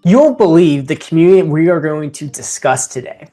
You won't believe the community we are going to discuss today.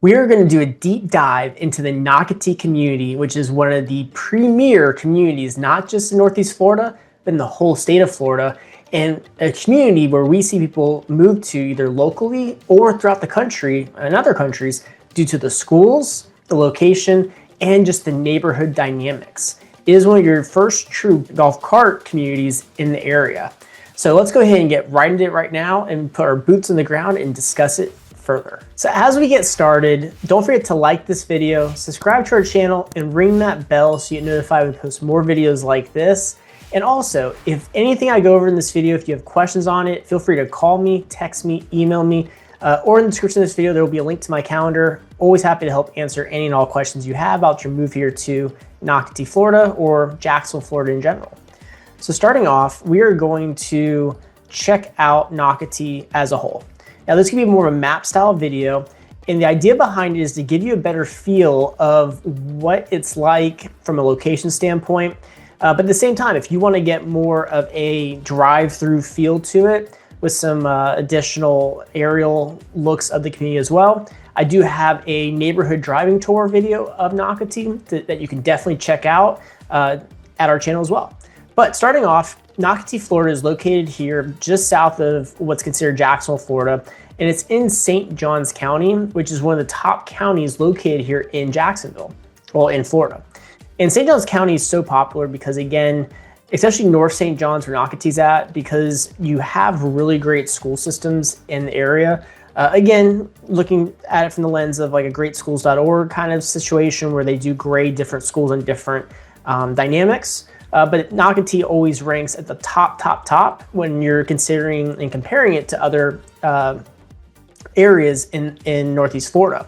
We are going to do a deep dive into the Nocatee community, which is one of the premier communities, not just in Northeast Florida, but in the whole state of Florida, and a community where we see people move to either locally or throughout the country and other countries due to the schools, the location, and just the neighborhood dynamics. It is one of your first true golf cart communities in the area. So let's go ahead and get right into it right now and put our boots on the ground and discuss it further. So as we get started, don't forget to like this video, subscribe to our channel, and ring that bell so you get notified when we post more videos like this. And also, if anything I go over in this video, if you have questions on it, feel free to call me, text me, email me, or in the description of this video, there will be a link to my calendar. Always happy to help answer any and all questions you have about your move here to Nocatee, Florida, or Jacksonville, Florida in general. So starting off, we are going to check out Nocatee as a whole. Now this could be more of a map style video, and the idea behind it is to give you a better feel of what it's like from a location standpoint. But at the same time, if you want to get more of a drive-through feel to it with some additional aerial looks of the community as well, I do have a neighborhood driving tour video of Nocatee that you can definitely check out at our channel as well. But starting off, Nocatee, Florida is located here just south of what's considered Jacksonville, Florida, and it's in St. Johns County, which is one of the top counties located here in Jacksonville, well, in Florida. And St. Johns County is so popular because, again, especially North St. John's where Nocatee's at, because you have really great school systems in the area. Again, looking at it from the lens of like a greatschools.org kind of situation where they do grade different schools and different dynamics. But Nocatee always ranks at the top when you're considering and comparing it to other areas in Northeast Florida.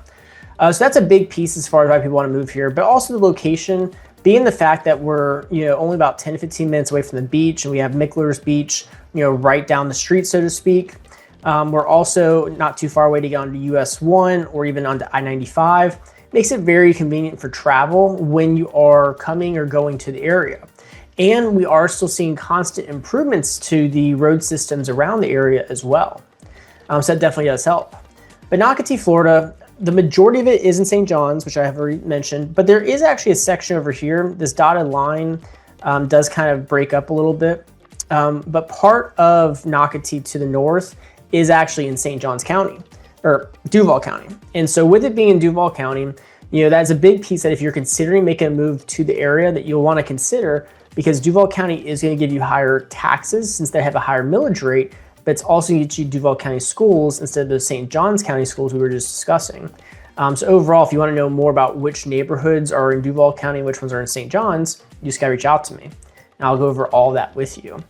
So that's a big piece as far as why people want to move here, but also the location, being the fact that we're only about 10 to 15 minutes away from the beach, and we have Mickler's Beach right down the street, so to speak. We're also not too far away to get onto US 1 or even onto I-95. Makes it very convenient for travel when you are coming or going to the area. And we are still seeing constant improvements to the road systems around the area as well. So that definitely does help. But Nocatee, Florida, the majority of it is in St. John's, which I have already mentioned, but there is actually a section over here. This dotted line does kind of break up a little bit. But part of Nocatee to the north is actually in St. Johns County, or Duval County. And so with it being in Duval County, that's a big piece that if you're considering making a move to the area that you'll want to consider, because Duval County is going to give you higher taxes since they have a higher millage rate, but it's also going to get you Duval County schools instead of the St. Johns County schools we were just discussing. So overall, if you want to know more about which neighborhoods are in Duval County and which ones are in St. Johns, you just got to reach out to me, and I'll go over all that with you.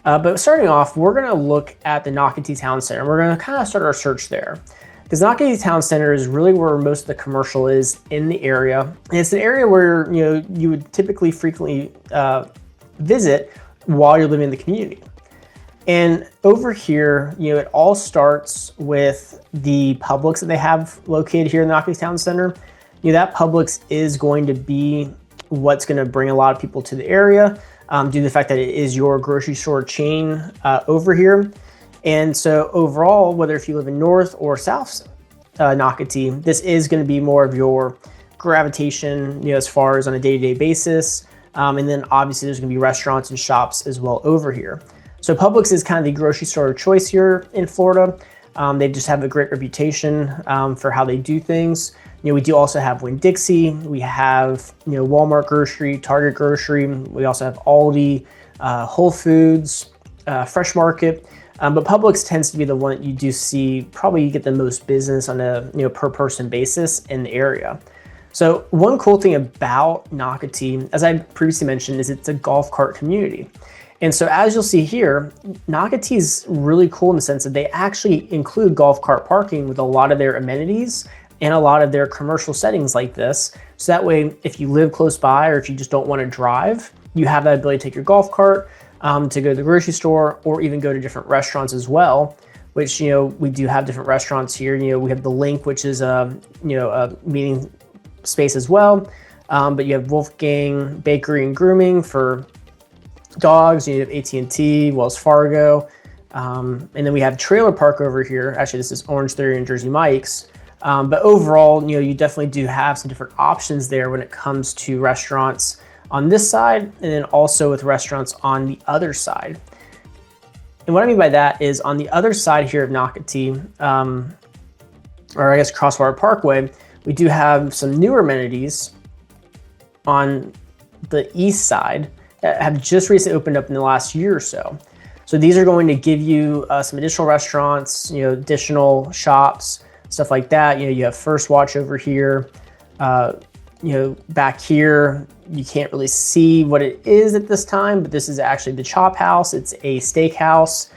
But starting off, we're going to look at the Nocatee Town Center. We're going to kind of start our search there, because Nocatee Town Center is really where most of the commercial is in the area. And it's an area where you would typically frequently visit while you're living in the community. And over here, it all starts with the Publix that they have located here in the Nocatee Town Center. That Publix is going to be what's going to bring a lot of people to the area due to the fact that it is your grocery store chain over here. And so overall, whether if you live in North or South Nocatee, this is going to be more of your gravitation, as far as on a day-to-day basis. And then obviously there's going to be restaurants and shops as well over here. So Publix is kind of the grocery store of choice here in Florida. They just have a great reputation for how they do things. We do also have Winn-Dixie. We have Walmart grocery, Target grocery. We also have Aldi, Whole Foods, Fresh Market. But Publix tends to be the one that you do see probably get the most business on a per person basis in the area. So one cool thing about Nocatee, as I previously mentioned, is it's a golf cart community. And so as you'll see here, Nocatee is really cool in the sense that they actually include golf cart parking with a lot of their amenities and a lot of their commercial settings like this. So that way, if you live close by or if you just don't want to drive, you have that ability to take your golf cart to go to the grocery store or even go to different restaurants as well, which, we do have different restaurants here. We have the Link, which is a meeting space as well. But you have Wolfgang Bakery and Grooming for dogs. You have AT&T, Wells Fargo, And then we have Trailer Park over here. Actually, this is Orange Theory and Jersey Mike's. But overall, you definitely do have some different options there when it comes to restaurants on this side, and then also with restaurants on the other side. And what I mean by that is on the other side here of Nocatee, or I guess Crosswater Parkway, we do have some newer amenities on the east side that have just recently opened up in the last year or so. So these are going to give you some additional restaurants, additional shops, stuff like that. You have First Watch over here. Back here, you can't really see what it is at this time, but this is actually the Chop House. It's a steakhouse.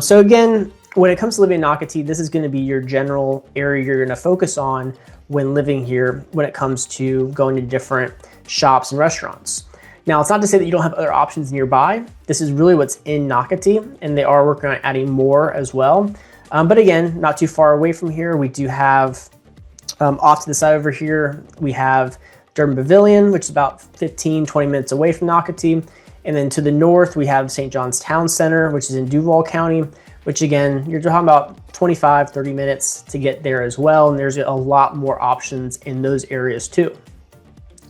So again, when it comes to living in Nocatee, this is going to be your general area you're going to focus on when living here when it comes to going to different shops and restaurants. Now, it's not to say that you don't have other options nearby. This is really what's in Nocatee, and they are working on adding more as well. But again, not too far away from here, we do have off to the side over here, we have Durban Pavilion, which is about 15-20 minutes away from Nocatee. And then to the north, we have St. John's Town Center, which is in Duval County, which again, you're talking about 25-30 minutes to get there as well. And there's a lot more options in those areas too.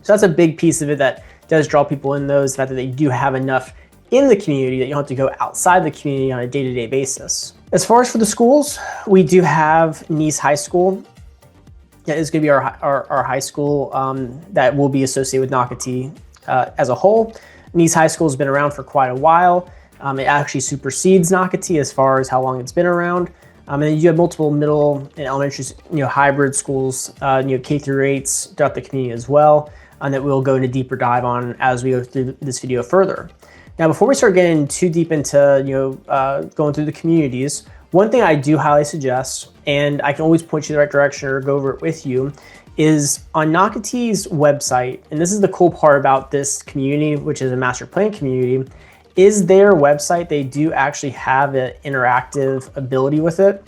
So that's a big piece of it that does draw people in those, the fact that they do have enough in the community that you don't have to go outside the community on a day-to-day basis. As far as for the schools, we do have Nice High School. That is going to be our high school that will be associated with Nocatee as a whole. Nice High School has been around for quite a while. It actually supersedes Nocatee as far as how long it's been around. And then you have multiple middle and elementary, hybrid schools, K through 8s throughout the community as well, and that we'll go into deeper dive on as we go through this video further. Now, before we start getting too deep into going through the communities, one thing I do highly suggest, and I can always point you in the right direction or go over it with you, is on Nocatee's website, and this is the cool part about this community, which is a master plan community, is their website. They do actually have an interactive ability with it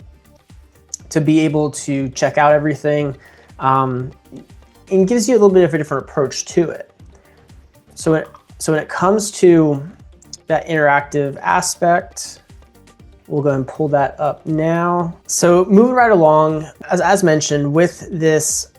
to be able to check out everything, and gives you a little bit of a different approach to it. So when it comes to that interactive aspect, we'll go and pull that up now. So moving right along, as mentioned, with this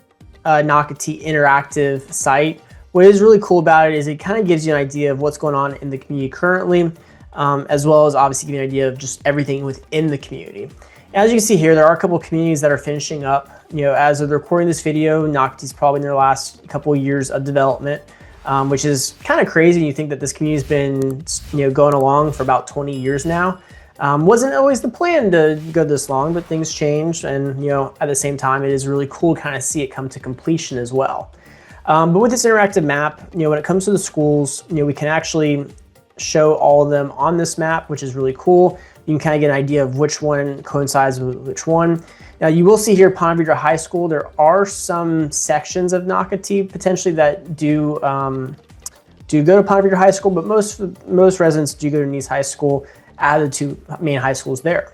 Nocatee interactive site, what is really cool about it is it kind of gives you an idea of what's going on in the community currently, as well as obviously giving you an idea of just everything within the community. As you can see here, there are a couple of communities that are finishing up. As of recording this video, Nocatee's probably in their last couple of years of development, which is kind of crazy. You think that this community's been going along for about 20 years now. Wasn't always the plan to go this long, but things changed, and at the same time, it is really cool to kind of see it come to completion as well. But with this interactive map, when it comes to the schools, we can actually show all of them on this map, which is really cool. You can kind of get an idea of which one coincides with which one. Now, you will see here Ponte Vedra High School. There are some sections of Nocatee potentially that do go to Ponte Vedra High School, but most residents do go to Nice High School, added to main high schools there.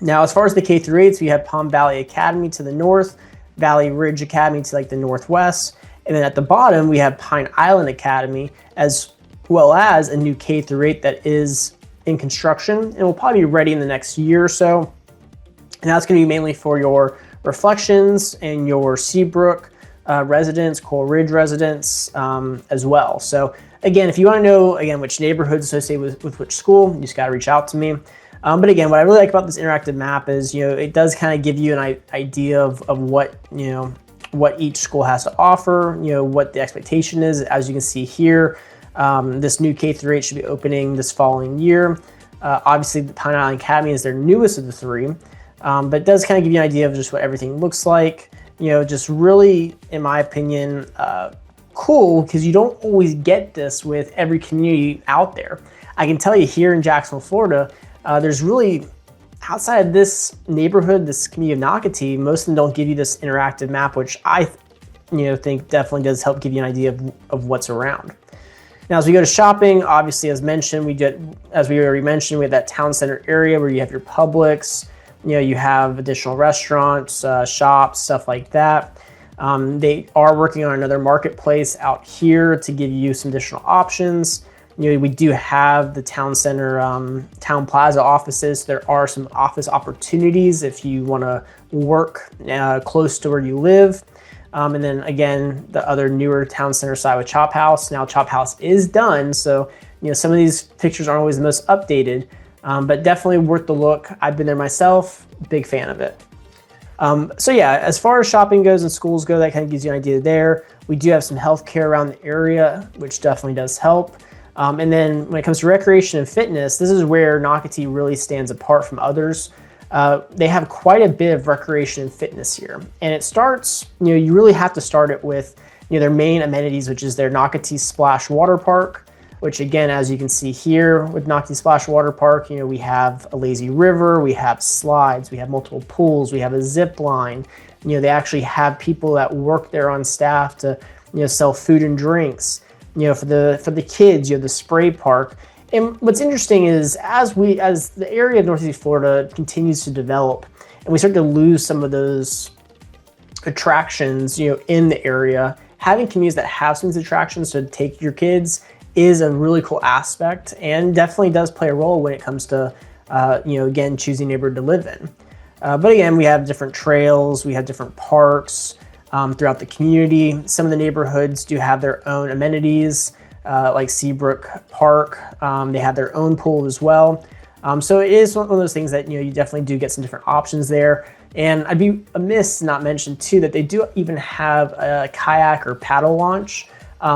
Now, as far as the K through 8s, we have Palm Valley Academy to the north, Valley Ridge Academy to the northwest, and then at the bottom we have Pine Island Academy, as well as a new K through 8 that is in construction and will probably be ready in the next year or so. And that's going to be mainly for your Reflections and your Seabrook residents, Coral Ridge residents as well. So again, if you want to know which neighborhoods associated with which school, you just got to reach out to me. But again, what I really like about this interactive map is it does kind of give you an idea of what what each school has to offer, what the expectation is. As you can see here, this new K through 8 should be opening this following year. Obviously, the Pine Island Academy is their newest of the three, but it does kind of give you an idea of just what everything looks like. Just really, in my opinion, cool, because you don't always get this with every community out there. I can tell you here in Jacksonville, Florida, there's really, outside of this neighborhood, this community of Nocatee, most of them don't give you this interactive map, which I think definitely does help give you an idea of what's around. Now, as we go to shopping, obviously, as mentioned, as we already mentioned, we have that town center area where you have your Publix, you have additional restaurants, shops, stuff like that. They are working on another marketplace out here to give you some additional options. We do have the town center, town plaza offices. There are some office opportunities if you want to work close to where you live. And then again, the other newer town center side with Chop House. Now Chop House is done, so some of these pictures aren't always the most updated, but definitely worth the look. I've been there myself, big fan of it. So yeah, as far as shopping goes and schools go, that kind of gives you an idea there. We do have some healthcare around the area, which definitely does help. And then when it comes to recreation and fitness, this is where Nocatee really stands apart from others. They have quite a bit of recreation and fitness here. And it starts, you really have to start it with their main amenities, which is their Nocatee Splash Water Park, which again, as you can see here with Nocatee Splash Water Park, we have a lazy river, we have slides, we have multiple pools, we have a zip line. They actually have people that work there on staff to sell food and drinks. For the kids, the spray park. And what's interesting is as the area of Northeast Florida continues to develop and we start to lose some of those attractions, in the area, having communities that have some of these attractions to take your kids is a really cool aspect and definitely does play a role when it comes to, again, choosing neighborhood to live in. But again, we have different trails, we have different parks throughout the community. Some of the neighborhoods do have their own amenities, like Seabrook Park. They have their own pool as well. So it is one of those things that, you definitely do get some different options there. And I'd be amiss to not mention too that they do even have a kayak or paddle launch.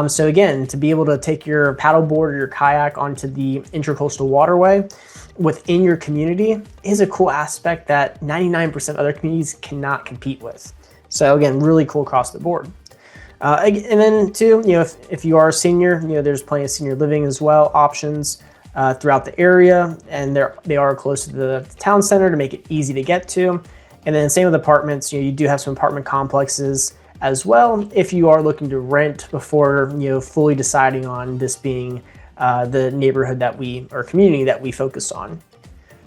So again, to be able to take your paddleboard or your kayak onto the Intracoastal Waterway within your community is a cool aspect that 99% of other communities cannot compete with. So again, really cool across the board. And then too, if you are a senior, there's plenty of senior living as well options throughout the area, and they are close to the town center to make it easy to get to. And then same with apartments, you do have some apartment complexes as well if you are looking to rent before fully deciding on this being the neighborhood or community that we focus on.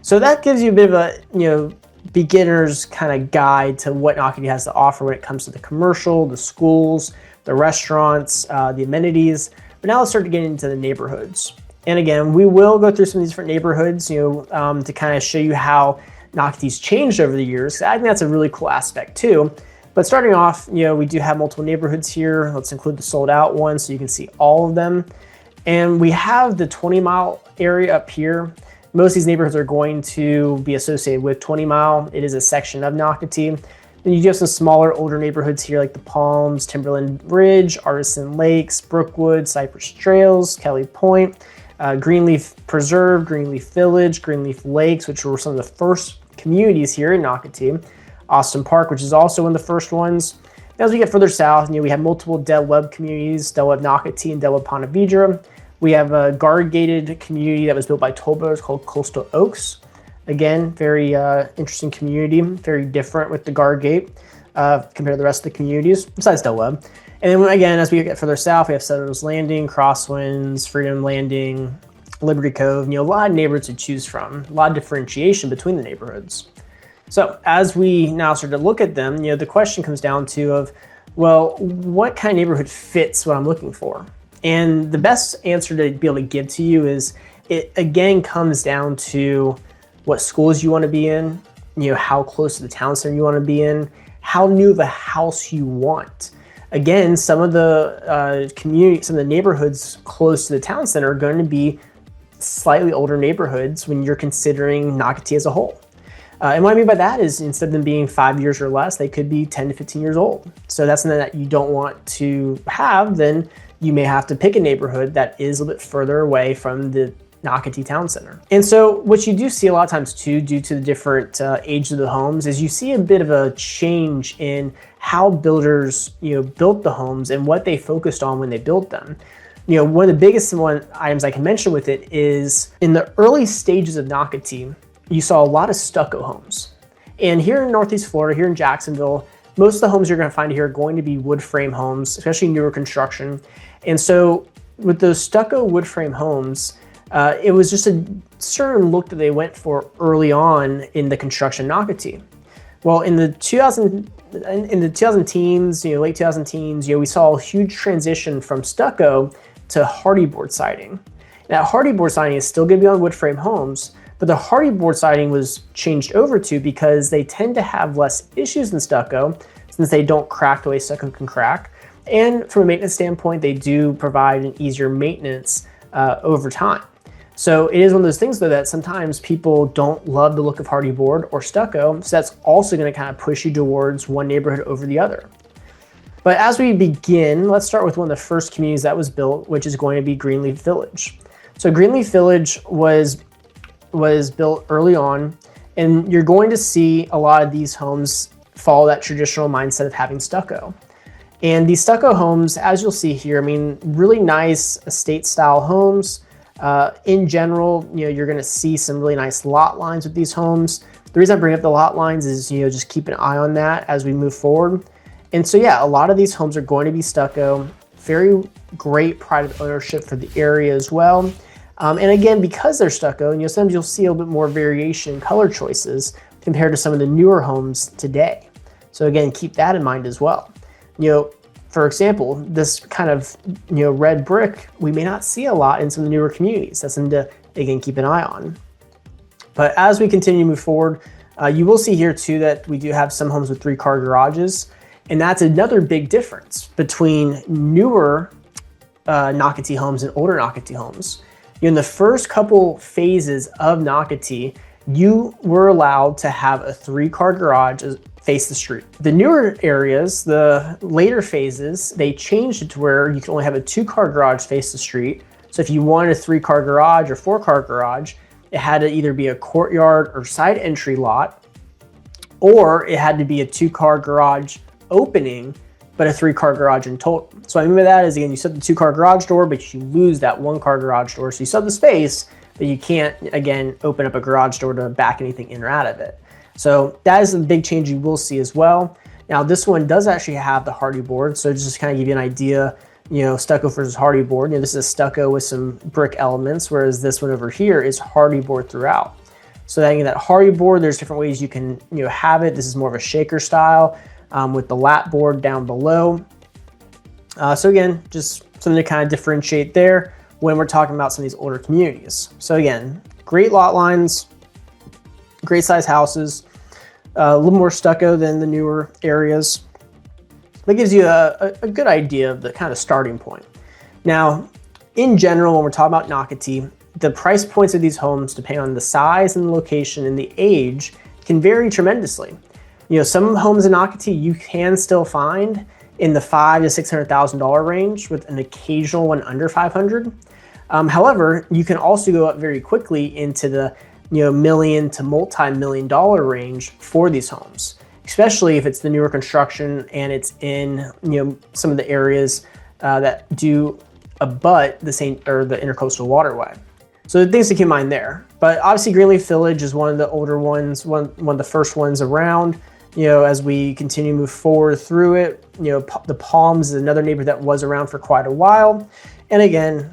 So that gives you a bit of a beginner's kind of guide to what Nocatee has to offer when it comes to the commercial, the schools, the restaurants, the amenities. But now let's start to get into the neighborhoods. And again, we will go through some of these different neighborhoods, to kind of show you how Nocatee's changed over the years. I think that's a really cool aspect too. But starting off, we do have multiple neighborhoods here. Let's include the sold out one so you can see all of them. And we have the 20 Mile area up here. Most of these neighborhoods are going to be associated with 20 Mile. It is a section of Nocatee. Then you do have some smaller, older neighborhoods here like the Palms, Timberland Ridge, Artisan Lakes, Brookwood, Cypress Trails, Kelly Point, Greenleaf Preserve, Greenleaf Village, Greenleaf Lakes, which were some of the first communities here in Nocatee. Austin Park, which is also one of the first ones. As we get further south, we have multiple Del Webb communities, Del Webb Nocatee and Del Webb Ponte Vedra. We have a guard-gated community that was built by Toll Brothers called Coastal Oaks. Again, very interesting community, very different with the guard gate compared to the rest of the communities, besides Del Webb. And then again, as we get further south, we have Settlers Landing, Crosswinds, Freedom Landing, Liberty Cove, a lot of neighborhoods to choose from, a lot of differentiation between the neighborhoods. So as we now start to look at them, the question comes down to well, what kind of neighborhood fits what I'm looking for? And the best answer to be able to give to you is it again comes down to what schools you want to be in, how close to the town center you want to be in, how new of a house you want. Again, some of the some of the neighborhoods close to the town center are going to be slightly older neighborhoods when you're considering Nocatee as a whole. And what I mean by that is instead of them being 5 years or less, they could be 10 to 15 years old. So that's something that you don't want to have, then you may have to pick a neighborhood that is a little bit further away from the Nocatee Town Center. And so what you do see a lot of times too, due to the different age of the homes, is you see a bit of a change in how builders built the homes and what they focused on when they built them. One of the biggest items I can mention with it is in the early stages of Nocatee, you saw a lot of stucco homes. And here in Northeast Florida, here in Jacksonville, most of the homes you're going to find here are going to be wood frame homes, especially newer construction. And so with those stucco wood frame homes, it was just a certain look that they went for early on in the construction of Nocatee. Well, in the 2010s, late 2010s, we saw a huge transition from stucco to hardy board siding. That hardy board siding is still going to be on wood frame homes, but the hardy board siding was changed over to because they tend to have less issues than stucco since they don't crack the way stucco can crack. And from a maintenance standpoint, they do provide an easier maintenance over time. So it is one of those things though that sometimes people don't love the look of hardy board or stucco, so that's also going to kind of push you towards one neighborhood over the other. But as we begin, let's start with one of the first communities that was built, which is going to be Greenleaf Village. So Greenleaf Village was built early on, and you're going to see a lot of these homes follow that traditional mindset of having stucco. And these stucco homes, as you'll see here, I mean, really nice estate style homes. In general, you're going to see some really nice lot lines with these homes. The reason I bring up the lot lines is, just keep an eye on that as we move forward. And so, yeah, a lot of these homes are going to be stucco. Very great private ownership for the area as well. And again, because they're stucco, sometimes you'll see a little bit more variation in color choices compared to some of the newer homes today. So again, keep that in mind as well. For example, this kind of red brick, we may not see a lot in some of the newer communities. That's something to, again, keep an eye on. But as we continue to move forward, you will see here too that we do have some homes with 3-car garages. And that's another big difference between newer Nocatee homes and older Nocatee homes. In the first couple phases of Nocatee, you were allowed to have a 3-car garage face the street. The newer areas, the later phases, they changed it to where you can only have a 2-car garage face the street. So if you wanted a 3-car garage or 4-car garage, it had to either be a courtyard or side entry lot, or it had to be a 2-car garage opening, but a 3-car garage in total. So I mean by that is, again, you set the 2-car garage door, but you lose that 1-car garage door. So you still have the space, but you can't, again, open up a garage door to back anything in or out of it. So that is a big change you will see as well. Now this one does actually have the hardy board. So just to kind of give you an idea, stucco versus hardy board. This is a stucco with some brick elements, whereas this one over here is hardy board throughout. So that hardy board, there's different ways you can have it. This is more of a shaker style with the lat board down below. So again, just something to kind of differentiate there when we're talking about some of these older communities. So again, great lot lines, great size houses, a little more stucco than the newer areas. That gives you a good idea of the kind of starting point. Now, in general, when we're talking about Nocatee, the price points of these homes, depending on the size and the location and the age, can vary tremendously. Some homes in Nocatee you can still find in the $500,000 to $600,000 range with an occasional one under 500. However, you can also go up very quickly into the million to multi-million dollar range for these homes, especially if it's the newer construction and it's in some of the areas that do abut the intercoastal waterway. So the things to keep in mind there. But obviously Greenleaf Village is one of the older ones, one of the first ones around. As we continue to move forward through it, the Palms is another neighborhood that was around for quite a while. And again,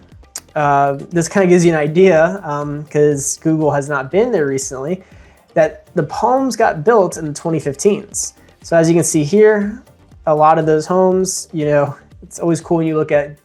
this kind of gives you an idea, because Google has not been there recently, that the Palms got built in the 2015s. So as you can see here, a lot of those homes, it's always cool when you look at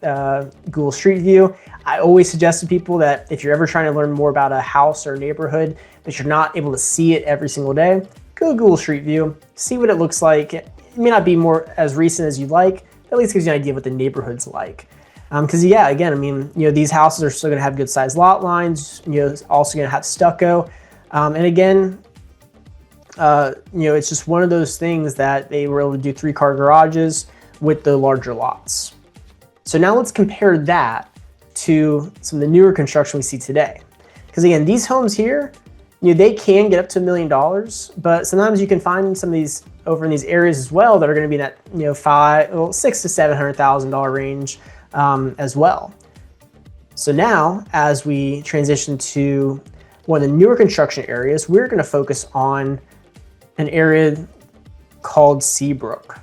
Google Street View. I always suggest to people that if you're ever trying to learn more about a house or a neighborhood, but you're not able to see it every single day, go to Google Street View, see what it looks like. It may not be more as recent as you'd like, but at least gives you an idea of what the neighborhood's like. Because again, these houses are still going to have good sized lot lines. Also going to have stucco, and again, it's just one of those things that they were able to do 3-car garages with the larger lots. So now let's compare that to some of the newer construction we see today. Because again, these homes here, they can get up to $1 million, but sometimes you can find some of these over in these areas as well that are going to be in that $600,000 to $700,000 range as well. So now, as we transition to one of the newer construction areas, we're going to focus on an area called Seabrook.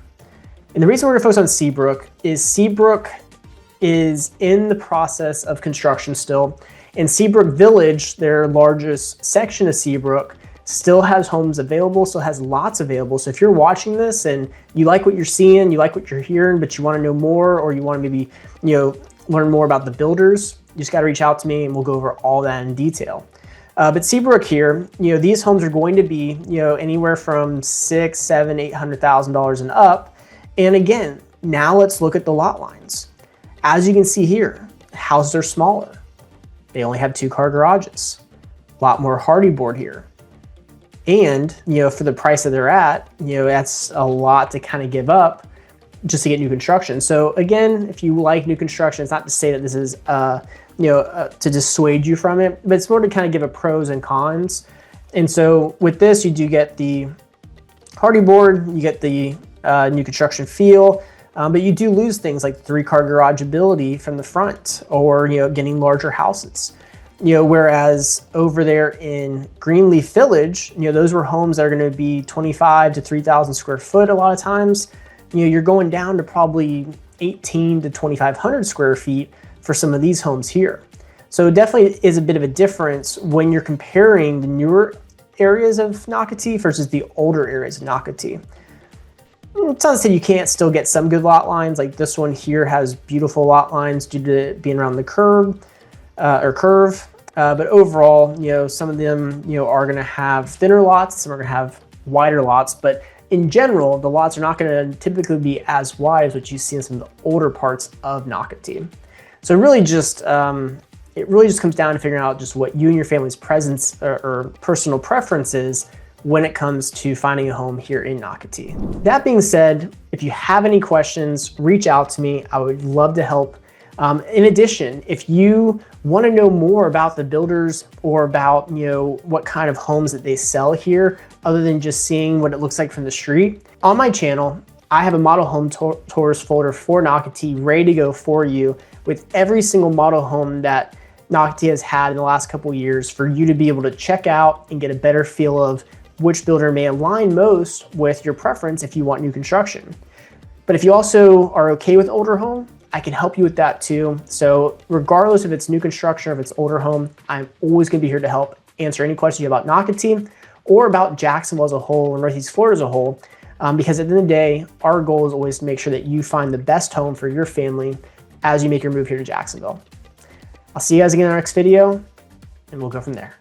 And the reason we're going to focus on Seabrook is in the process of construction still. And Seabrook Village, their largest section of Seabrook, still has homes available, still has lots available. So if you're watching this and you like what you're seeing, you like what you're hearing, but you want to know more, or you want to maybe, learn more about the builders, You just got to reach out to me and we'll go over all that in detail. But Seabrook here, these homes are going to be, anywhere from $600,000, $700,000, $800,000 and up. And again, now let's look at the lot lines. As you can see here, houses are smaller. They only have 2-car garages. A lot more hardy board here. And, for the price that they're at, that's a lot to kind of give up just to get new construction. So again, if you like new construction, it's not to say that this is, to dissuade you from it, but it's more to kind of give a pros and cons. And so with this, you do get the hardy board, you get the new construction feel, but you do lose things like 3-car garage ability from the front, or getting larger houses. Whereas over there in Greenleaf Village, those were homes that are going to be 25 to 3,000 square foot a lot of times. You're going down to probably 18 to 2,500 square feet for some of these homes here. So it definitely is a bit of a difference when you're comparing the newer areas of Nocatee versus the older areas of Nocatee. It's not to say you can't still get some good lot lines, like this one here has beautiful lot lines due to it being around the curve. But overall, some of them, are going to have thinner lots, some are going to have wider lots, but in general, the lots are not going to typically be as wide as what you see in some of the older parts of Nocatee. So it really just comes down to figuring out just what you and your family's presence or personal preference is when it comes to finding a home here in Nocatee. That being said, if you have any questions, reach out to me. I would love to help. In addition, if you want to know more about the builders or about, what kind of homes that they sell here, other than just seeing what it looks like from the street, on my channel, I have a model home tours folder for Nocatee ready to go for you with every single model home that Nocatee has had in the last couple years for you to be able to check out and get a better feel of which builder may align most with your preference if you want new construction. But if you also are okay with older home, I can help you with that too. So regardless if it's new construction or if it's older home, I'm always gonna be here to help answer any questions you have about Nocatee or about Jacksonville as a whole or Northeast Florida as a whole. Because at the end of the day, our goal is always to make sure that you find the best home for your family as you make your move here to Jacksonville. I'll see you guys again in our next video, and we'll go from there.